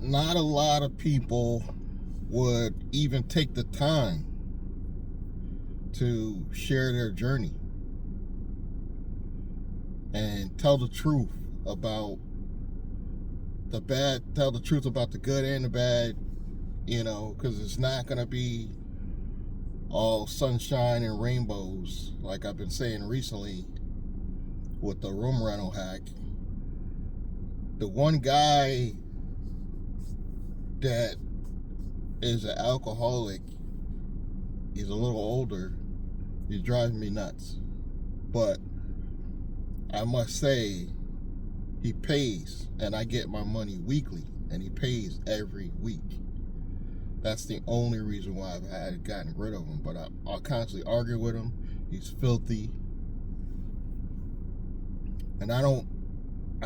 not a lot of people would even take the time to share their journey and tell the truth about the bad, tell the truth about the good and the bad, because it's not going to be all sunshine and rainbows, like I've been saying recently with the room rental hack. The one guy that is an alcoholic, he's a little older, he's driving me nuts. But I must say, he pays, and I get my money weekly, and he pays every week. That's the only reason why I've had gotten rid of him. But I'll constantly argue with him. He's filthy. And I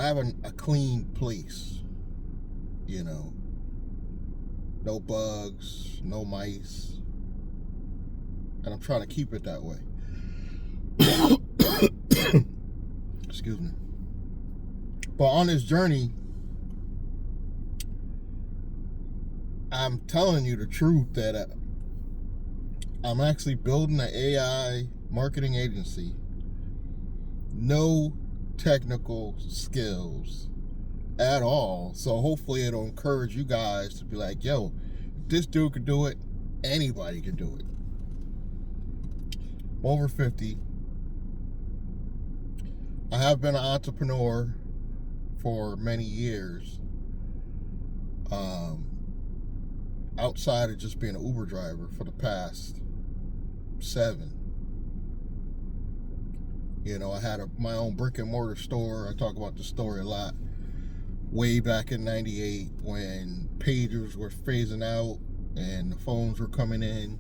have a clean place, no bugs, no mice, and I'm trying to keep it that way. Excuse me. But on this journey, I'm telling you the truth that I'm actually building an AI marketing agency. No technical skills at all. So hopefully it'll encourage you guys to be like, yo, if this dude could do it, anybody can do it. I'm over 50. I have been an entrepreneur for many years. Outside of just being an Uber driver for the past 7. I had my own brick and mortar store. I talk about the story a lot. Way back in 98 when pagers were phasing out and the phones were coming in.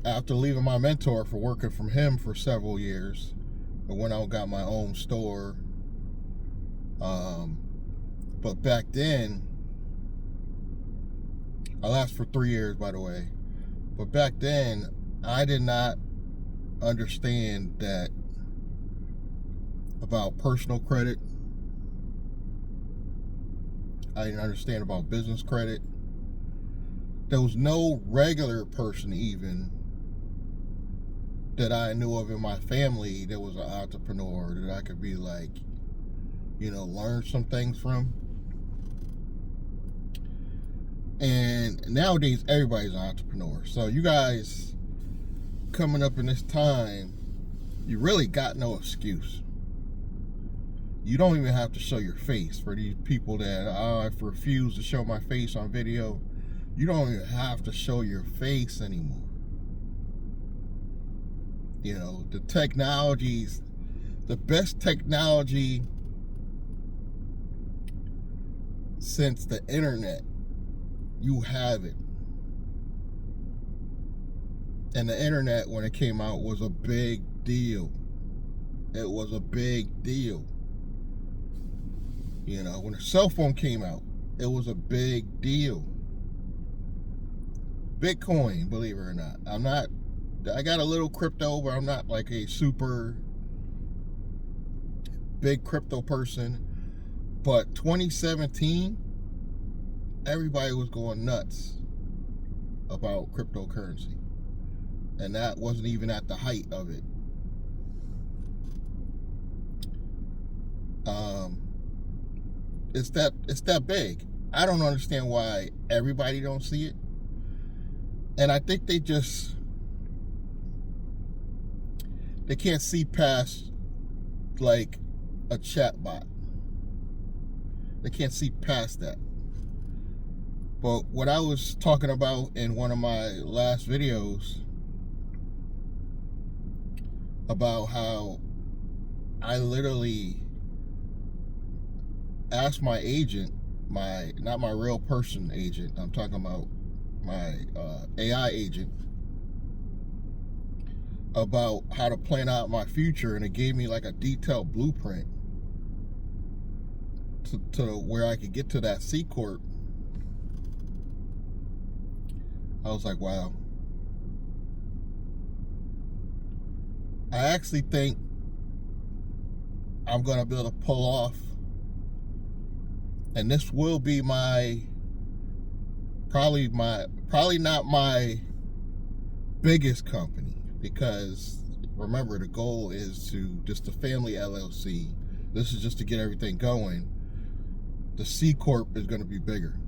After leaving my mentor for working from him for several years, I went out and got my own store. But back then, I lasted for 3 years, by the way. But back then, I did not understand that about personal credit. I didn't understand about business credit. There was no regular person even that I knew of in my family that was an entrepreneur that I could be like, learn some things from. And nowadays, everybody's an entrepreneur. So you guys coming up in this time, you really got no excuse. You don't even have to show your face. For these people that, I refuse to show my face on video, you don't even have to show your face anymore. The technologies, the best technology since the internet, you have it. And the internet, when it came out, was a big deal. It was a big deal. When the cell phone came out, it was a big deal. Bitcoin, believe it or not. I got a little crypto, but I'm not like a super big crypto person. But 2017, everybody was going nuts about cryptocurrency. And that wasn't even at the height of it. It's that big. I don't understand why everybody don't see it. And I think they can't see past like a chat bot. They can't see past that. But what I was talking about in one of my last videos about how I literally asked my agent, not my real person agent, I'm talking about my AI agent, about how to plan out my future, and it gave me like a detailed blueprint to where I could get to that C Corp. I was like, wow. I actually think I'm going to be able to pull off And this will be probably not my biggest company, because remember, the goal is to just a family LLC. This is just to get everything going. The C Corp is going to be bigger.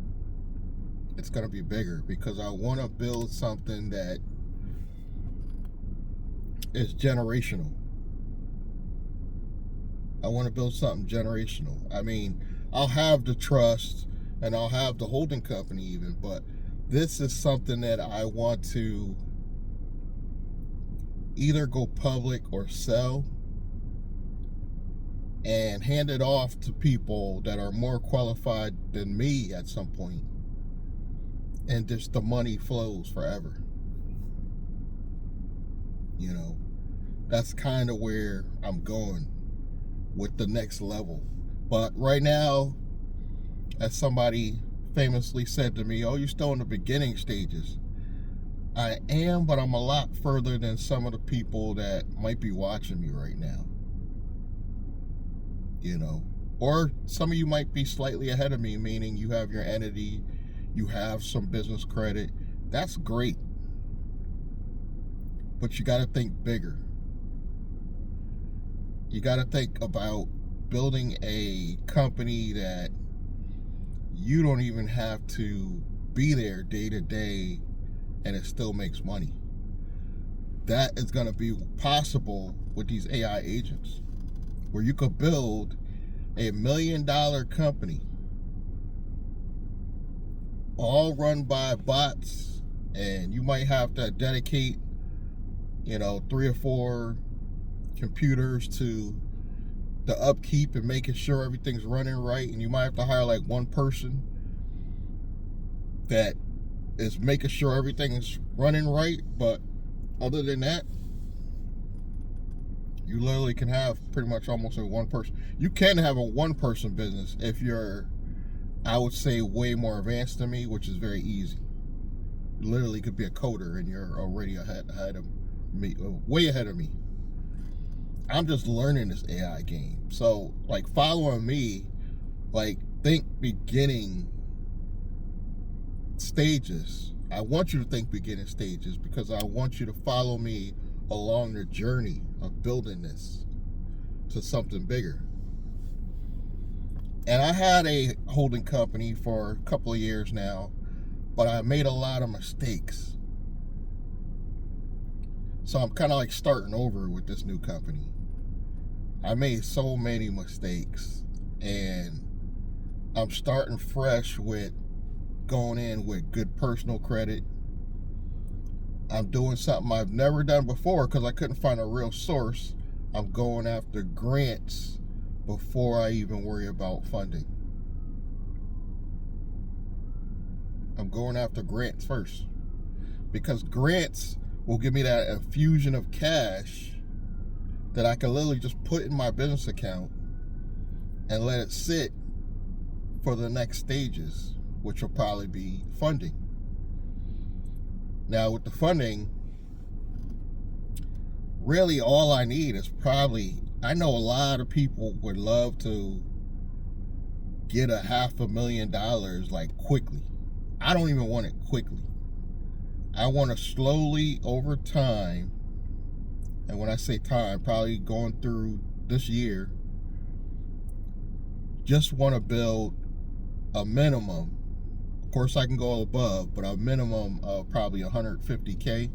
It's going to be bigger because I want to build something that is generational. I want to build something generational. I mean, I'll have the trust and I'll have the holding company even, but this is something that I want to either go public or sell and hand it off to people that are more qualified than me at some point, and just the money flows forever. You know, that's kind of where I'm going with the next level. But right now, as somebody famously said to me, "Oh, you're still in the beginning stages." I am, but I'm a lot further than some of the people that might be watching me right now. You know, or some of you might be slightly ahead of me, meaning you have your entity, you have some business credit. That's great. But you got to think bigger. You got to think about building a company that you don't even have to be there day to day and it still makes money. That is going to be possible with these AI agents, where you could build $1 million company all run by bots, and you might have to dedicate 3 or 4 computers to the upkeep and making sure everything's running right, and you might have to hire like one person that is making sure everything's running right. But other than that, you literally can have pretty much almost a one person. You can have a one person business if you're, I would say, way more advanced than me, which is very easy. You literally could be a coder and you're already ahead of me, way ahead of me. I'm just learning this AI game. So, like, following me, like, think beginning stages. I want you to think beginning stages because I want you to follow me along the journey of building this to something bigger. And I had a holding company for a couple of years now, but I made a lot of mistakes. So I'm kind of like starting over with this new company. I made so many mistakes, and I'm starting fresh with going in with good personal credit. I'm doing something I've never done before because I couldn't find a real source. I'm going after grants before I even worry about funding. I'm going after grants first, because grants will give me that infusion of cash that I can literally just put in my business account and let it sit for the next stages, which will probably be funding. Now, with the funding, really all I need is probably, I know a lot of people would love to get $500,000 like quickly. I don't even want it quickly. I want to slowly over time, and when I say time, probably going through this year, just want to build a minimum. Of course, I can go above, but a minimum of probably 150K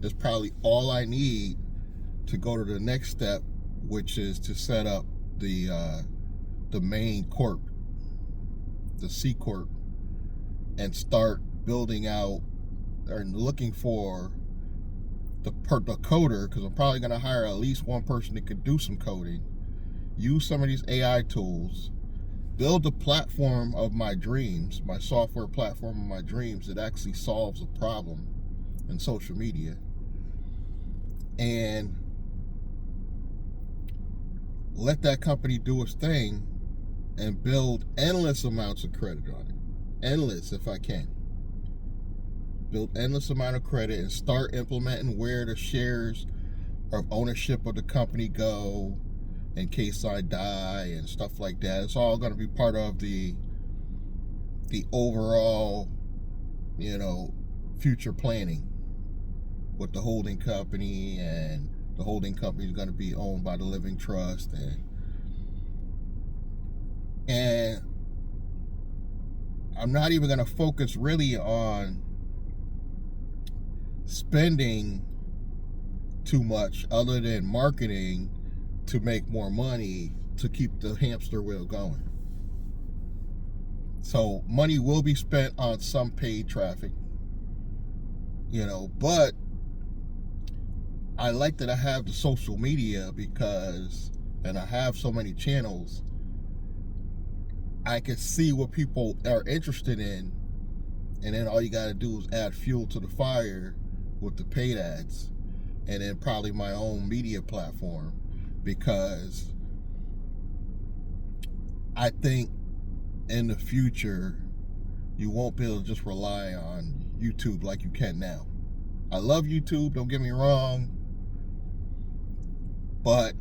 is probably all I need to go to the next step, which is to set up the main corp, the C Corp, and start building out or looking for the coder, because I'm probably going to hire at least one person that could do some coding, use some of these AI tools, build the platform of my dreams, my software platform of my dreams that actually solves a problem in social media, and let that company do its thing and build endless amounts of credit on it. Endless, if I can. Build endless amount of credit and start implementing where the shares of ownership of the company go, in case I die and stuff like that. It's all going to be part of the overall, future planning with the holding company, and the holding company is going to be owned by the Living Trust, and I'm not even going to focus really on spending too much other than marketing to make more money to keep the hamster wheel going. So money will be spent on some paid traffic, but I like that I have the social media and I have so many channels, I can see what people are interested in, and then all you got to do is add fuel to the fire with the paid ads, and then probably my own media platform, because I think in the future you won't be able to just rely on YouTube like you can now. I love YouTube, don't get me wrong, but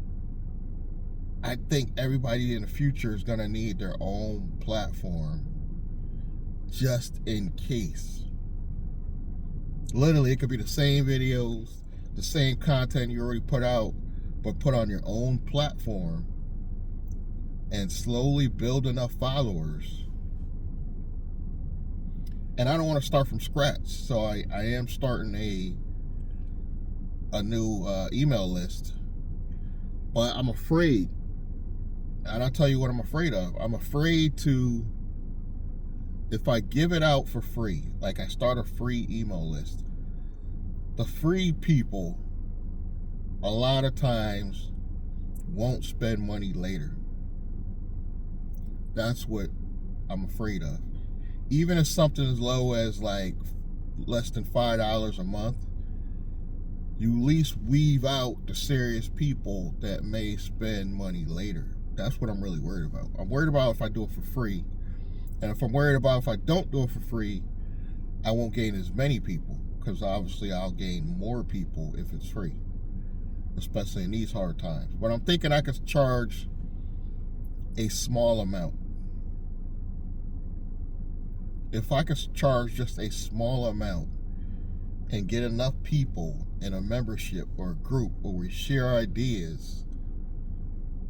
I think everybody in the future is going to need their own platform just in case. Literally, it could be the same videos, the same content you already put out, but put on your own platform and slowly build enough followers. And I don't want to start from scratch, so I am starting a new email list. But I'm afraid, and I'll tell you what I'm afraid of. I'm afraid if I give it out for free, like I start a free email list, the free people a lot of times won't spend money later. That's what I'm afraid of. Even if something as low as like less than $5 a month, you at least weave out the serious people that may spend money later. That's what I'm really worried about. I'm worried about if I do it for free. And if I'm worried about if I don't do it for free, I won't gain as many people, because obviously I'll gain more people if it's free, especially in these hard times. But I'm thinking I could charge a small amount. If I could charge just a small amount and get enough people in a membership or a group where we share ideas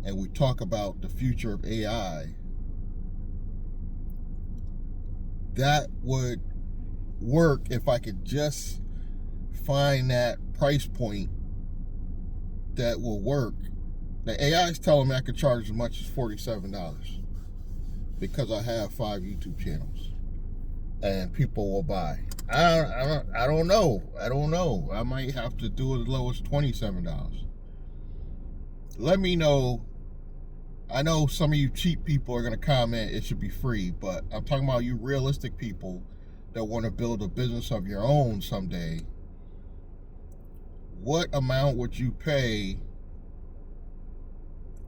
and we talk about the future of AI, that would work if I could just find that price point that will work. The AI is telling me I could charge as much as $47 because I have 5 YouTube channels and people will buy. I don't know. I might have to do it as low as $27. Let me know. I know some of you cheap people are going to comment it should be free, but I'm talking about you realistic people that want to build a business of your own someday. What amount would you pay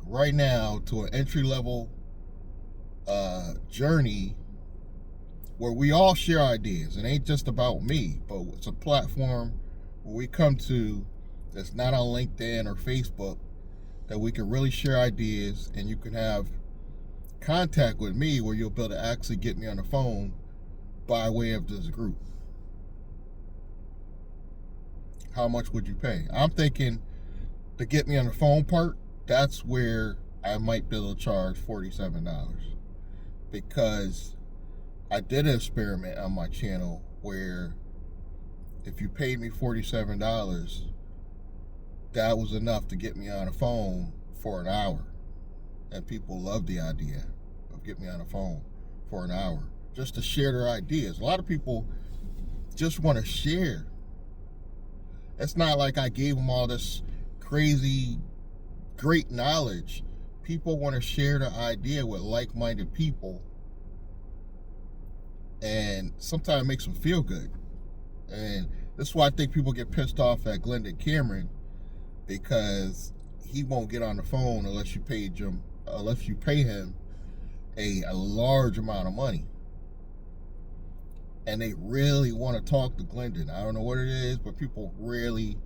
right now to an entry-level journey where we all share ideas? It ain't just about me, but it's a platform where we come to that's not on LinkedIn or Facebook, that we can really share ideas, and you can have contact with me where you'll be able to actually get me on the phone by way of this group. How much would you pay? I'm thinking to get me on the phone part, that's where I might be able to charge $47, because I did an experiment on my channel where if you paid me $47, that was enough to get me on the phone for an hour. And people love the idea of getting me on the phone for an hour just to share their ideas. A lot of people just want to share. It's not like I gave them all this crazy, great knowledge. People want to share the idea with like-minded people. And sometimes it makes them feel good. And that's why I think people get pissed off at Glendon Cameron, because he won't get on the phone unless you pay him a large amount of money. And they really want to talk to Glendon. I don't know what it is, but people really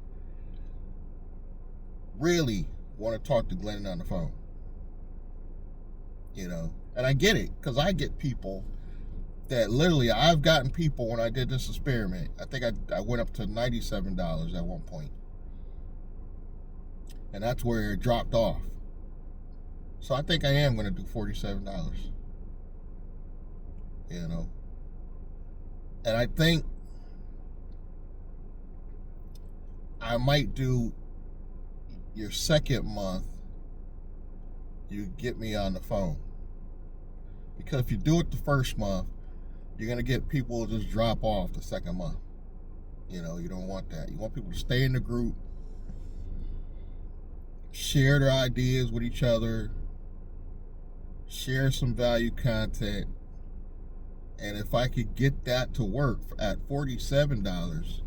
want to talk to Glendon on the phone. you know. And I get it, because I get people that literally, I've gotten people when I did this experiment. I think I went up to $97 at one point. And that's where it dropped off. So I think I am going to do $47, you know. And I think I might do your second month, you get me on the phone. Because if you do it the first month, you're going to get people to just drop off the second month. You know, you don't want that. You want people to stay in the group, share their ideas with each other, share some value content. And if I could get that to work at $47,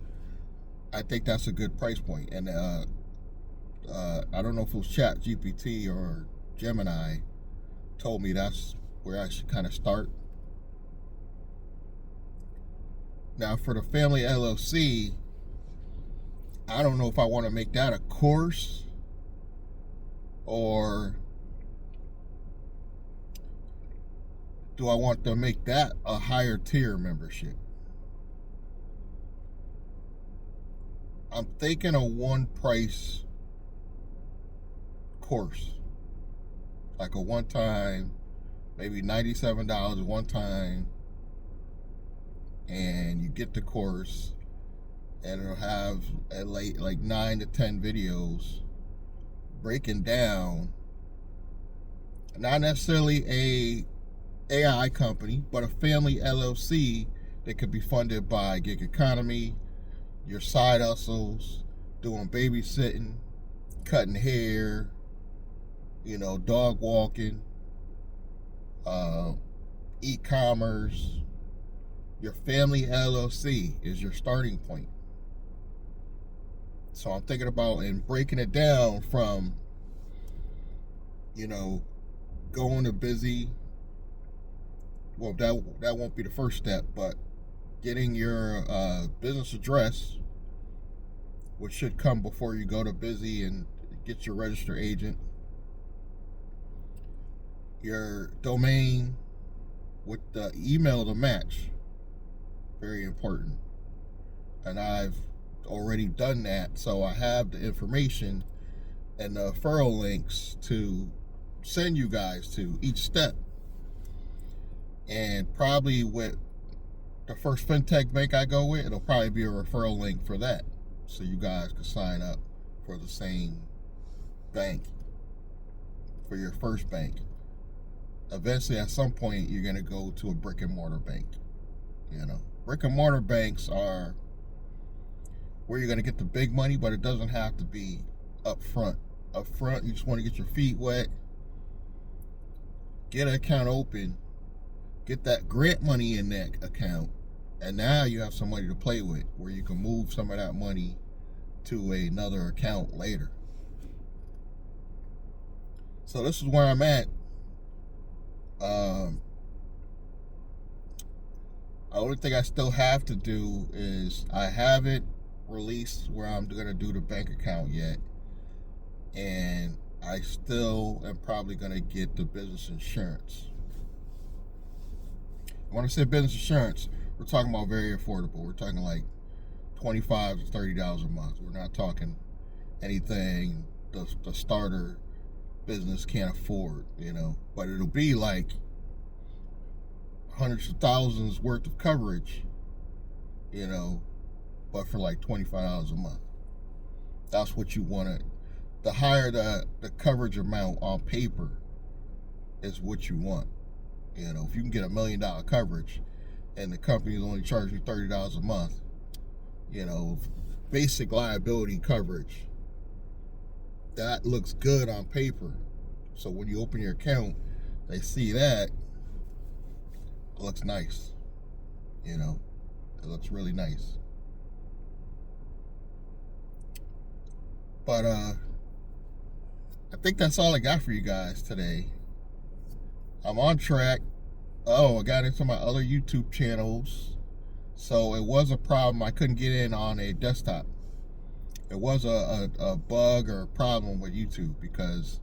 I think that's a good price point. And I don't know if it was ChatGPT or Gemini told me that's where I should kind of start. Now for the Family LLC, I don't know if I want to make that a course or do I want to make that a higher tier membership? I'm thinking a one price course, like a one time, maybe $97 one time, and you get the course, and it'll have like 9 to 10 videos breaking down, not necessarily a AI company, but a family LLC that could be funded by gig economy, your side hustles, doing babysitting, cutting hair, you know, dog walking, e-commerce. Your family LLC is your starting point. So I'm thinking about and breaking it down from, you know, going to Busy. Well, that won't be the first step, but getting your business address, which should come before you go to Busy and get your registered agent. Your domain with the email to match, very important. And I've already done that, so I have the information and the referral links to send you guys to each step. And probably with the first fintech bank I go with, it'll probably be a referral link for that, so you guys can sign up for the same bank for your first bank. Eventually, at some point, you're going to go to a brick and mortar bank. You know, brick and mortar banks are where you're going to get the big money, but it doesn't have to be up front. Up front, you just want to get your feet wet, get an account open, get that grant money in that account, and now you have some money to play with where you can move some of that money to another account later. So this is where I'm at. The only thing I still have to do is I haven't released where I'm going to do the bank account yet, and I still am probably going to get the business insurance. When I say business insurance, we're talking about very affordable. We're talking like $25 to $30 a month. We're not talking anything the starter business can't afford, you know. But it'll be like hundreds of thousands worth of coverage, you know, but for like $25 a month. That's what you want to. The higher the coverage amount on paper is what you want. You know, if you can get $1 million coverage and the company is only charging you $30 a month, you know, basic liability coverage, that looks good on paper. So when you open your account, they see that, it looks nice. You know, it looks really nice. But I think that's all I got for you guys today. I'm on track. Oh, I got into my other YouTube channels. So it was a problem. I couldn't get in on a desktop. It was a bug or a problem with YouTube because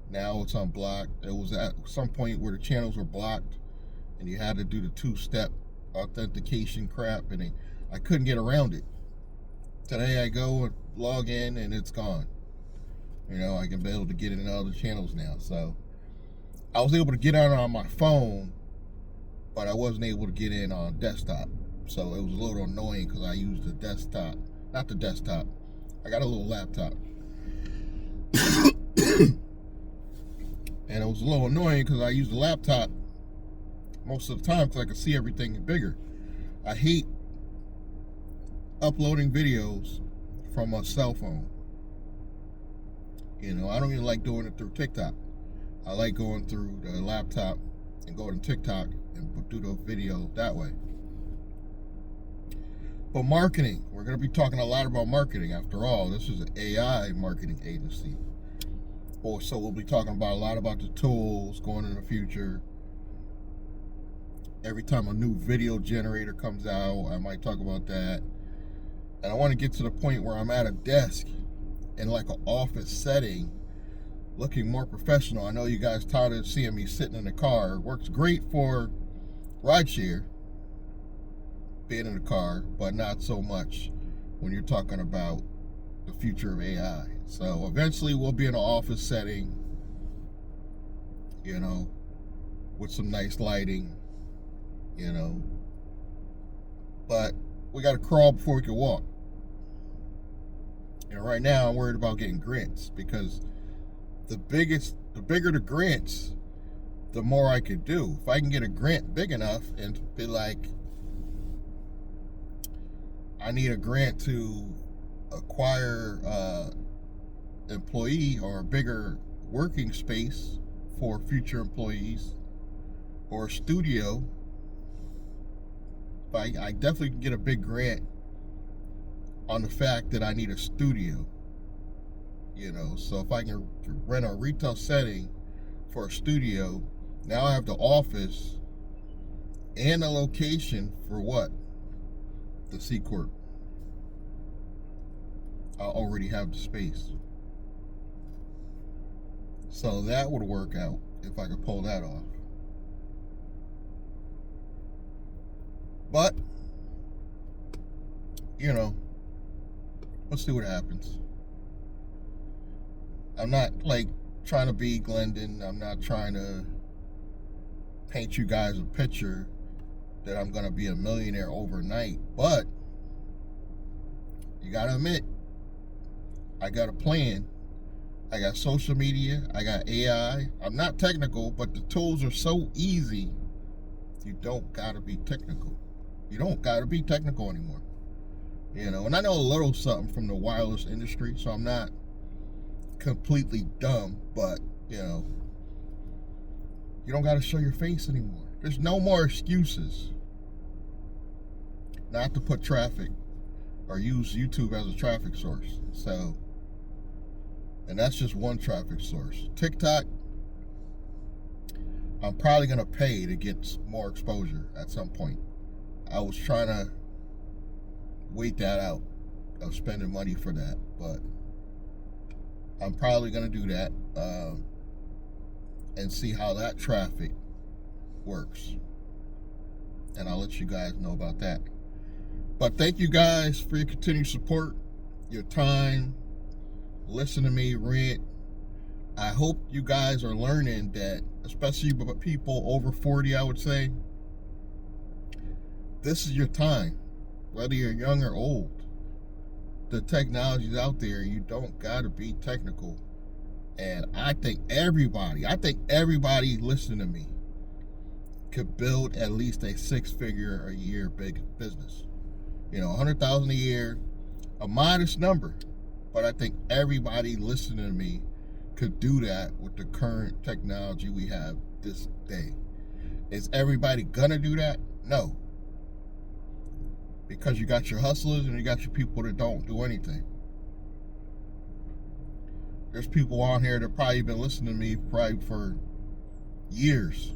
Now it's unblocked. It was at some point where the channels were blocked and you had to do the two-step authentication crap, and I couldn't get around it. Today I go and log in and it's gone. I can be able to get in other channels now. So I was able to get on my phone, but I wasn't able to get in on desktop. So it was a little annoying because I used the desktop, not the desktop. I got a little laptop. And it was a little annoying because I used the laptop most of the time because I could see everything bigger. I hate uploading videos from a cell phone. I don't even like doing it through TikTok. I like going through the laptop and going to TikTok and do the video that way. But marketing, we're going to be talking a lot about marketing. After all, this is an AI marketing agency. So we'll be talking about a lot about the tools going in the future. Every time a new video generator comes out, I might talk about that. And I want to get to the point where I'm at a desk in like an office setting, looking more professional. I know you guys tired of seeing me sitting in the car. It works great for rideshare, being in the car, but not so much when you're talking about the future of AI. So eventually we'll be in an office setting, with some nice lighting, but we got to crawl before we can walk. And right now I'm worried about getting grants, because the bigger the grants, the more I could do. If I can get a grant big enough and be like, I need a grant to acquire employee or a bigger working space for future employees, or a studio, I definitely can get a big grant on the fact that I need a studio. So if I can rent a retail setting for a studio, now I have the office and the location for what? The C Corp. I already have the space. So that would work out if I could pull that off. But, let's see what happens. I'm not trying to be Glendon. I'm not trying to paint you guys a picture that I'm going to be a millionaire overnight. But you got to admit, I got a plan. I got social media. I got AI. I'm not technical, but the tools are so easy. You don't got to be technical. You don't got to be technical anymore. And I know a little something from the wireless industry, so I'm not completely dumb, but, you don't got to show your face anymore. There's no more excuses not to put traffic or use YouTube as a traffic source. So, and that's just one traffic source. TikTok, I'm probably going to pay to get more exposure at some point. I was trying to wait that out of spending money for that, but I'm probably going to do that and see how that traffic works. And I'll let you guys know about that. But thank you guys for your continued support, your time, listen to me rant. I hope you guys are learning that, especially people over 40, I would say, this is your time, whether you're young or old. The technology's out there. You don't got to be technical. And I think everybody listening to me could build at least a 6-figure a year big business. 100,000 a year, a modest number. But I think everybody listening to me could do that with the current technology we have this day. Is everybody gonna do that? No. Because you got your hustlers and you got your people that don't do anything. There's people on here that probably been listening to me probably for years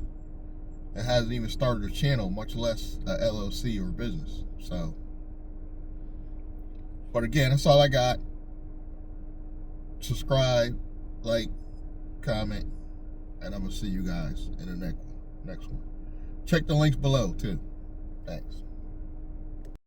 and hasn't even started a channel, much less a LLC or a business. So, but again, that's all I got. Subscribe, like, comment, and I'm going to see you guys in the next one. Check the links below, too. Thanks.